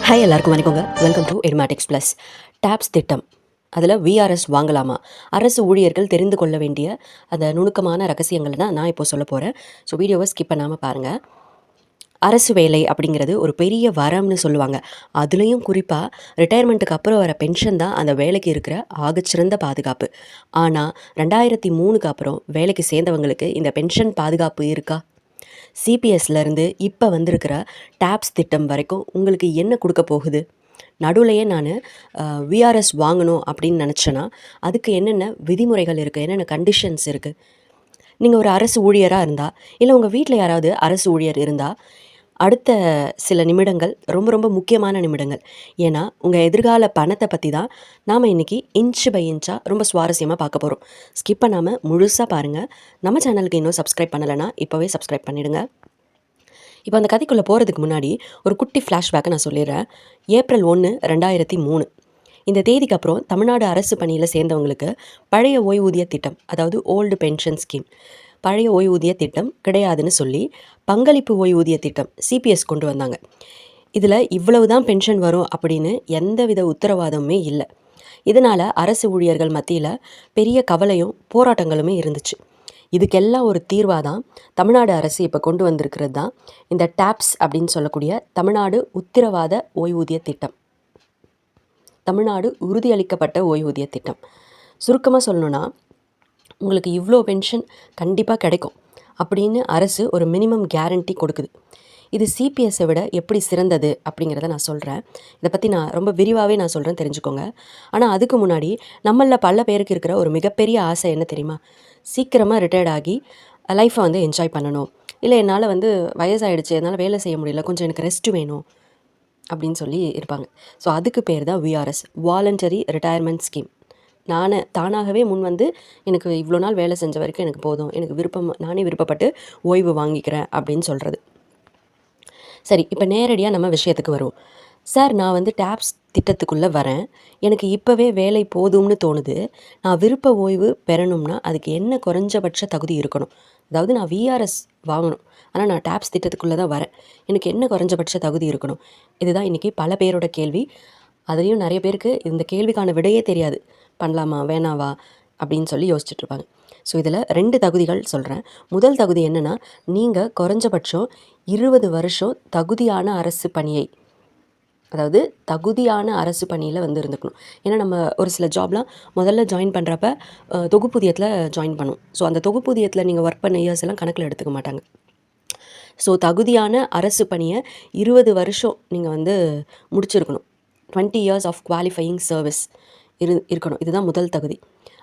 Hi எல்லாருக்கும் வணக்கங்க. Welcome to Edumatics plus. TAPS திட்டம் அதில் விஆர்எஸ் வாங்கலாமா? அரசு ஊழியர்கள் தெரிந்து கொள்ள வேண்டிய அந்த நுணுக்கமான ரகசியங்கள் தான் நான் இப்போ சொல்ல போகிறேன். ஸோ வீடியோவை ஸ்கிப் பண்ணாமல் பாருங்கள். அரசு வேலை அப்படிங்கிறது ஒரு பெரிய வரம்னு சொல்லுவாங்க. அதுலேயும் குறிப்பாக ரிட்டையர்மெண்ட்டுக்கு அப்புறம் வர பென்ஷன் தான் அந்த வேலைக்கு இருக்கிற ஆகச்சிறந்த பாதுகாப்பு. ஆனால் 2003க்கு அப்புறம் வேலைக்கு சேர்ந்தவங்களுக்கு இந்த பென்ஷன் பாதுகாப்பு இருக்கா? சிபிஎஸ்லேருந்து இப்போ வந்திருக்கிற டேப்ஸ் திட்டம் வரைக்கும் உங்களுக்கு என்ன கொடுக்க போகுது? நடுவுலையே நான் விஆர்எஸ் வாங்கணும் அப்படின்னு நினச்சேன்னா அதுக்கு என்னென்ன விதிமுறைகள் இருக்குது, என்னென்ன கண்டிஷன்ஸ் இருக்குது? நீங்கள் ஒரு அரசு ஊழியராக இருந்தால், இல்லை உங்கள் வீட்டில் யாராவது அரசு ஊழியர் இருந்தால், அடுத்த சில நிமிடங்கள் ரொம்ப ரொம்ப முக்கியமான நிமிடங்கள். ஏன்னா உங்கள் எதிர்கால பணத்தை பற்றி தான் நாம் இன்றைக்கி இன்ச் பை இன்ச்சாக ரொம்ப சுவாரஸ்யமாக பார்க்க போகிறோம். ஸ்கிப் பண்ணாமல் முழுசாக பாருங்கள். நம்ம சேனலுக்கு இன்னும் சப்ஸ்கிரைப் பண்ணலைன்னா இப்போவே சப்ஸ்கிரைப் பண்ணிவிடுங்க. இப்போ அந்த கதைக்குள்ளே போகிறதுக்கு முன்னாடி ஒரு குட்டி ஃப்ளாஷ்பேக்கை நான் சொல்லிடுறேன். ஏப்ரல் 1, 2003 இந்த தேதிக்கு அப்புறம் தமிழ்நாடு அரசு பணியில் சேர்ந்தவங்களுக்கு பழைய ஓய்வூதிய திட்டம், அதாவது ஓல்டு பென்ஷன் ஸ்கீம், பழைய ஓய்வூதிய திட்டம் கிடையாதுன்னு சொல்லி பங்களிப்பு ஓய்வூதிய திட்டம் சிபிஎஸ் கொண்டு வந்தாங்க. இதில் இவ்வளவு தான் பென்ஷன் வரும் அப்படின்னு எந்தவித உத்தரவாதமுமே இல்லை. இதனால் அரசு ஊழியர்கள் மத்தியில் பெரிய கவலையும் போராட்டங்களுமே இருந்துச்சு. இதுக்கெல்லாம் ஒரு தீர்வாக தான் தமிழ்நாடு அரசு இப்போ கொண்டு வந்திருக்கிறது தான் இந்த டேப்ஸ் அப்படின்னு சொல்லக்கூடிய தமிழ்நாடு உத்திரவாத ஓய்வூதிய திட்டம், தமிழ்நாடு உறுதியளிக்கப்பட்ட ஓய்வூதிய திட்டம். சுருக்கமாக சொல்லணுன்னா, உங்களுக்கு இவ்வளோ பென்ஷன் கண்டிப்பாக கிடைக்கும் அப்படின்னு அரசு ஒரு மினிமம் கேரண்டி கொடுக்குது. இது சிபிஎஸ்ஸை விட எப்படி சிறந்தது அப்படிங்கிறத நான் சொல்கிறேன். இதை பற்றி நான் ரொம்ப விரிவாகவே நான் சொல்கிறேன், தெரிஞ்சுக்கோங்க. ஆனால் அதுக்கு முன்னாடி நம்மளில் பல பேருக்கு இருக்கிற ஒரு மிகப்பெரிய ஆசை என்ன தெரியுமா? சீக்கிரமாக ரிட்டையர்ட் ஆகி லைஃப்பை என்ஜாய் பண்ணணும். இல்லை என்னால் வயசாகிடுச்சு, என்னால் வேலை செய்ய முடியல, கொஞ்சம் எனக்கு ரெஸ்ட் வேணும் அப்படின்னு சொல்லி இருப்பாங்க. ஸோ அதுக்கு பேர் தான் விஆர்எஸ், வாலண்டரி ரிட்டையர்மெண்ட் ஸ்கீம். தானாகவே முன் எனக்கு இவ்வளோ நாள் வேலை செஞ்ச வரைக்கும் எனக்கு போதும், எனக்கு நானே விருப்பப்பட்டு ஓய்வு வாங்கிக்கிறேன் அப்படின்னு சொல்கிறது. சரி, இப்போ நேரடியாக நம்ம விஷயத்துக்கு வருவோம். சார், நான் டேப்ஸ் திட்டத்துக்குள்ளே வரேன், எனக்கு இப்போவே வேலை போதும்னு தோணுது, நான் விருப்ப ஓய்வு பெறணும்னா அதுக்கு என்ன குறைஞ்சபட்ச தகுதி இருக்கணும்? அதாவது நான் விஆர்எஸ் வாங்கணும், ஆனால் நான் டேப்ஸ் திட்டத்துக்குள்ளே தான் வரேன், எனக்கு என்ன குறைஞ்சபட்ச தகுதி இருக்கணும்? இதுதான் இன்றைக்கி பல பேரோட கேள்வி. அதுலேயும் நிறைய பேருக்கு இந்த கேள்விக்கான விடையே தெரியாது. பண்ணலாமா வேணாவா அப்படின்னு சொல்லி யோசிச்சுட்ருப்பாங்க. ஸோ இதில் 2 தகுதிகள் சொல்கிறேன். முதல் தகுதி என்னென்னா, நீங்கள் குறைஞ்சபட்சம் 20 வருஷம் தகுதியான அரசு பணியை, அதாவது தகுதியான அரசு பணியில் இருந்துக்கணும். ஏன்னா நம்ம ஒரு சில ஜாப்லாம் முதல்ல ஜாயின் பண்ணுறப்ப தொகுப்பூதியத்தில் ஜாயின் பண்ணுவோம். ஸோ அந்த தொகுப்பூதியத்தில் நீங்கள் ஒர்க் பண்ண இயர்ஸ் எல்லாம் கணக்கில் எடுத்துக்க மாட்டாங்க. ஸோ தகுதியான அரசு பணியை 20 வருஷம் நீங்கள் முடிச்சிருக்கணும். 20 years ஆஃப் குவாலிஃபையிங் சர்வீஸ் இருக்கணும். இதுதான் முதல் தகுதி.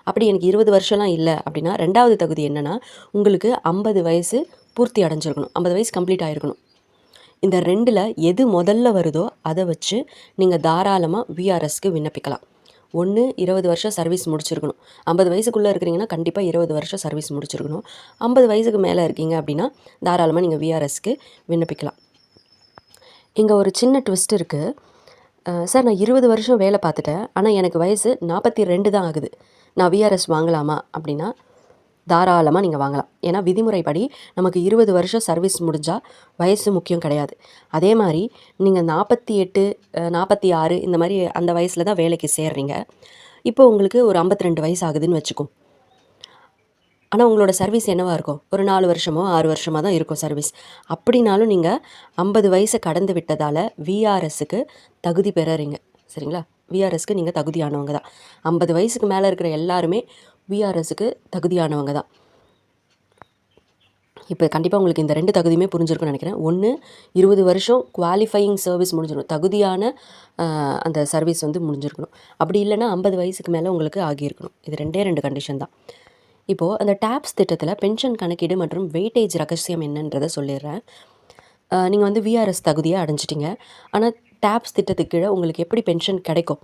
அப்படி எனக்கு 20 வருஷம்லாம் இல்லை அப்படின்னா, 2வது தகுதி என்னென்னா, உங்களுக்கு 50 வயசு பூர்த்தி அடைஞ்சிருக்கணும், 50 வயசு கம்ப்ளீட் ஆகிருக்கணும். இந்த 2ல் எது முதல்ல வருதோ அதை வச்சு நீங்கள் தாராளமாக விஆர்எஸ்க்கு விண்ணப்பிக்கலாம். 20 வருஷம் சர்வீஸ் முடிச்சிருக்கணும். 50 வயசுக்குள்ளே இருக்கிறீங்கன்னா கண்டிப்பாக 20 வருஷம் சர்வீஸ் முடிச்சிருக்கணும். 50 வயசுக்கு மேலே இருக்கீங்க அப்படின்னா தாராளமாக நீங்கள் விஆர்எஸ்க்கு விண்ணப்பிக்கலாம். இங்கே ஒரு சின்ன ட்விஸ்ட் இருக்குது. சார், நான் 20 வருஷம் வேலை பார்த்துட்டேன், ஆனால் எனக்கு வயசு 42 தான் ஆகுது, நான் விஆர்எஸ் வாங்கலாமா அப்படின்னா தாராளமாக நீங்கள் வாங்கலாம். ஏன்னா விதிமுறைப்படி நமக்கு 20 வருஷம் சர்வீஸ் முடிஞ்சால் வயசு முக்கியம் கிடையாது. அதே மாதிரி நீங்கள் 48, 46 இந்த மாதிரி அந்த வயசில் தான் வேலைக்கு சேர்றீங்க. இப்போ உங்களுக்கு ஒரு 52 வயசு ஆகுதுன்னு வச்சுக்கோம். ஆனால் உங்களோட சர்வீஸ் என்னவாக இருக்கும்? ஒரு 4 வருஷமோ 6 வருஷமாக தான் இருக்கும் சர்வீஸ். அப்படின்னாலும் நீங்கள் 50 வயசை கடந்து விட்டதால் விஆர்எஸ்க்கு தகுதி பெறறீங்க. சரிங்களா? விஆர்எஸ்க்கு நீங்கள் தகுதியானவங்க தான். 50 வயசுக்கு மேலே இருக்கிற எல்லாருமே விஆர்எஸ்க்கு தகுதியானவங்க தான். இப்போ கண்டிப்பாக உங்களுக்கு இந்த 2 தகுதியுமே புரிஞ்சிருக்குன்னு நினைக்கிறேன். 20 வருஷம் குவாலிஃபையிங் சர்வீஸ் முடிஞ்சிடணும், தகுதியான அந்த சர்வீஸ் முடிஞ்சிருக்கணும். அப்படி இல்லைன்னா 50 வயசுக்கு மேலே உங்களுக்கு ஆகியிருக்கணும். இது 2 கண்டிஷன் தான். இப்போது அந்த டேப்ஸ் திட்டத்தில் பென்ஷன் கணக்கீடு மற்றும் வெயிட்டேஜ் ரகசியம் என்னன்றதை சொல்லிடுறேன். நீங்கள் விஆர்எஸ் தகுதியை அடைஞ்சிட்டிங்க, ஆனால் டேப்ஸ் திட்டத்துக்கு கீழே உங்களுக்கு எப்படி பென்ஷன் கிடைக்கும்?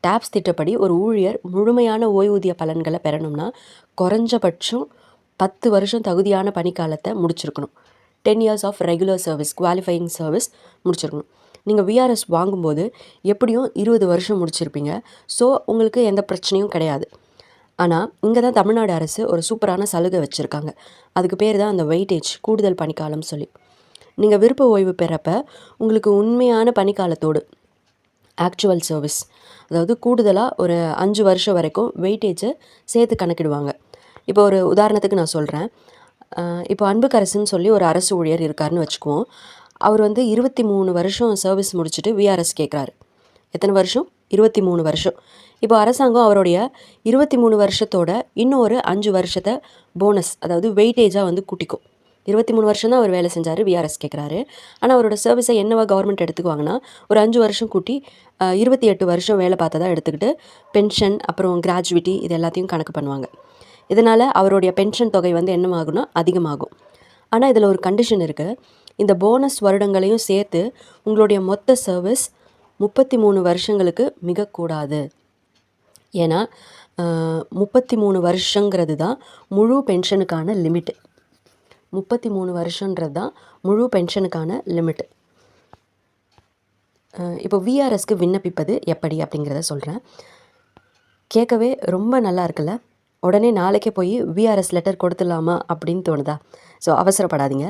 டேப்ஸ் திட்டப்படி ஒரு ஊழியர் முழுமையான ஓய்வூதிய பலன்களை பெறணும்னா குறைஞ்சபட்சம் 10 வருஷம் தகுதியான பணிக்காலத்தை முடிச்சிருக்கணும். 10 years of regular service, qualifying service முடிச்சிருக்கணும். நீங்கள் விஆர்எஸ் வாங்கும்போது எப்படியும் 20 வருஷம் முடிச்சிருப்பீங்க. ஸோ உங்களுக்கு எந்த பிரச்சனையும் கிடையாது. ஆனால் இங்கே தான் தமிழ்நாடு அரசு ஒரு சூப்பரான சலுகை வச்சுருக்காங்க. அதுக்கு பேர் தான் அந்த வெயிட்டேஜ், கூடுதல் பணிக்காலம் சொல்லி. நீங்கள் விருப்ப ஓய்வு பெறப்ப உங்களுக்கு உண்மையான பணிக்காலத்தோடு ஆக்சுவல் சர்வீஸ், அதாவது கூடுதலாக ஒரு 5 வருஷம் வரைக்கும் வெயிட்டேஜை சேர்த்து கணக்கிடுவாங்க. இப்போ ஒரு உதாரணத்துக்கு நான் சொல்கிறேன். இப்போ அன்புக்கரசுன்னு சொல்லி ஒரு அரசு ஊழியர் இருக்காருன்னு வச்சுக்குவோம். அவர் வந்து 23 வருஷம் சர்வீஸ் முடிச்சுட்டு விஆர்எஸ் கேட்குறாரு. எத்தனை வருஷம்? 23 வருஷம். இப்போ அரசாங்கம் அவருடைய 23 வருஷத்தோட இன்னும் ஒரு 5 வருஷத்தை போனஸ், அதாவது வெயிட்டேஜாக வந்து கூட்டிக்கும். 23 வருஷம் தான் அவர் வேலை செஞ்சார், விஆர்எஸ் கேட்குறாரு. ஆனால் அவரோட சர்வீஸை என்னவா கவர்மெண்ட் எடுத்துக்குவாங்கன்னா, ஒரு 5 வருஷம் கூட்டி 28 வருஷம் வேலை பார்த்ததா எடுத்துக்கிட்டு பென்ஷன் அப்புறம் கிராஜுவிட்டி இது எல்லாத்தையும் கணக்கு பண்ணுவாங்க. இதனால் அவருடைய பென்ஷன் தொகை வந்து என்னமாகும்னா அதிகமாகும். ஆனால் இதில் ஒரு கண்டிஷன் இருக்குது. இந்த போனஸ் வருடங்களையும் சேர்த்து உங்களுடைய மொத்த சர்வீஸ் 33 வருஷங்களுக்கு மிகக்கூடாது. ஏன்னா 33 வருஷங்கிறது தான் முழு பென்ஷனுக்கான லிமிட்டு. 33 வருஷன்றது தான் முழு பென்ஷனுக்கான லிமிட்டு. இப்போ விஆர்எஸ்க்கு விண்ணப்பிப்பது எப்படி அப்படிங்கிறத சொல்கிறேன். கேட்கவே ரொம்ப நல்லா இருக்குல்ல? உடனே நாளைக்கே போய் விஆர்எஸ் லெட்டர் கொடுத்துடலாமா அப்படின்னு தோணுதா? ஸோ அவசரப்படாதீங்க.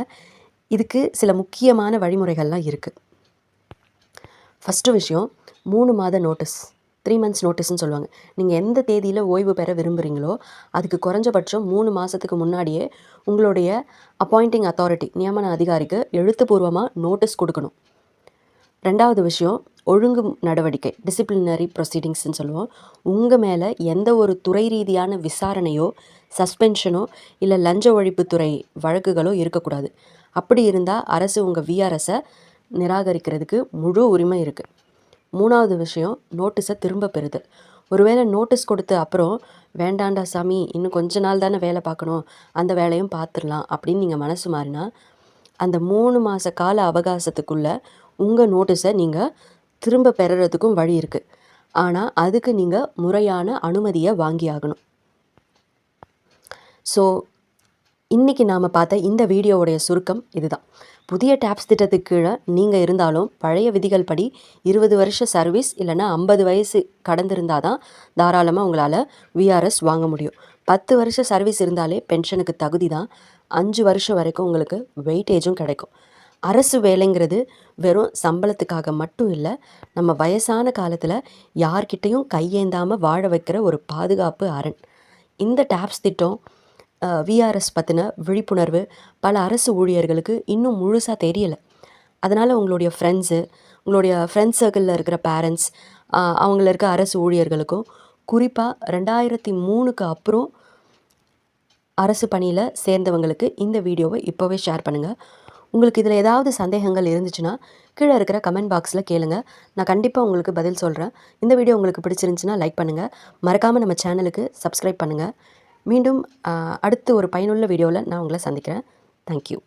இதுக்கு சில முக்கியமான வழிமுறைகள்லாம் இருக்குது. ஃபஸ்ட்டு விஷயம், 3 மாத நோட்டீஸ், 3 மந்த்ஸ் நோட்டீஸ்ன்னு சொல்லுவாங்க. நீங்கள் எந்த தேதியில் ஓய்வு பெற விரும்புகிறீங்களோ அதுக்கு குறைஞ்சபட்சம் 3 மாதத்துக்கு முன்னாடியே உங்களுடைய அப்பாயிண்டிங் அத்தாரிட்டி, நியமன அதிகாரிக்கு எழுத்துப்பூர்வமாக நோட்டீஸ் கொடுக்கணும். 2வது விஷயம், ஒழுங்கு நடவடிக்கை, டிசிப்ளினரி ப்ரொசீடிங்ஸ்ன்னு சொல்லுவோம். உங்கள் மேலே எந்த ஒரு துறை ரீதியான விசாரணையோ சஸ்பென்ஷனோ இல்லை லஞ்ச ஒழிப்புத்துறை வழக்குகளோ இருக்கக்கூடாது. அப்படி இருந்தால் அரசு உங்கள் விஆர்எஸை நிராகரிக்கிறதுக்கு முழு உரிமை இருக்குது. 3வது விஷயம், நோட்டீஸை திரும்ப பெறுதல். ஒருவேளை நோட்டீஸ் கொடுத்து அப்புறம் வேண்டாண்டா சாமி, இன்னும் கொஞ்ச நாள் தானே வேலை பார்க்கணும், அந்த வேலையும் பார்த்துடலாம் அப்படின்னு நீங்கள் மனசு மாறினா அந்த 3 மாத கால அவகாசத்துக்குள்ளே உங்கள் நோட்டீஸை நீங்கள் திரும்ப பெறுறதுக்கும் வழி இருக்குது. ஆனால் அதுக்கு நீங்கள் முறையான அனுமதியை வாங்கி ஆகணும். ஸோ இன்றைக்கி நாம் பார்த்த இந்த வீடியோவுடைய சுருக்கம் இதுதான். புதிய டாப்ஸ் திட்டத்துக்கு கீழே நீங்கள் இருந்தாலும் பழைய விதிகள் படி 20 வருஷ சர்வீஸ் இல்லைனா 50 வயசு கடந்திருந்தால் தான் தாராளமாக உங்களால் விஆர்எஸ் வாங்க முடியும். 10 வருஷ சர்வீஸ் இருந்தாலே பென்ஷனுக்கு தகுதி தான். 5 வருஷம் வரைக்கும் உங்களுக்கு வெயிட்டேஜும் கிடைக்கும். அரசு வேலைங்கிறது வெறும் சம்பளத்துக்காக மட்டும் இல்லை, நம்ம வயசான காலத்தில் யார்கிட்டையும் கையேந்தாமல் வாழ வைக்கிற ஒரு பாதுகாப்பு அரண். இந்த டாப்ஸ் திட்டம் விஆர்எஸ் பற்றின விழிப்புணர்வு பல அரசு ஊழியர்களுக்கு இன்னும் முழுசாக தெரியலை. அதனால் உங்களுடைய உங்களுடைய ஃப்ரெண்ட்ஸ் சர்க்கிளில் இருக்கிற பேரண்ட்ஸ், அவங்கள இருக்க அரசு ஊழியர்களுக்கும் குறிப்பாக 2003க்கு அப்புறம் அரசு பணியில் சேர்ந்தவங்களுக்கு இந்த வீடியோவை இப்போவே ஷேர் பண்ணுங்கள். உங்களுக்கு இதில் ஏதாவது சந்தேகங்கள் இருந்துச்சுன்னா கீழே இருக்கிற கமெண்ட் பாக்ஸில் கேளுங்க. நான் கண்டிப்பாக உங்களுக்கு பதில் சொல்கிறேன். இந்த வீடியோ உங்களுக்கு பிடிச்சிருந்துச்சுன்னா லைக் பண்ணுங்கள். மறக்காமல் நம்ம சேனலுக்கு சப்ஸ்கிரைப் பண்ணுங்கள். மீண்டும் அடுத்து ஒரு பயனுள்ள வீடியோவில் நான் உங்களை சந்திக்கிறேன். தேங்க்யூ.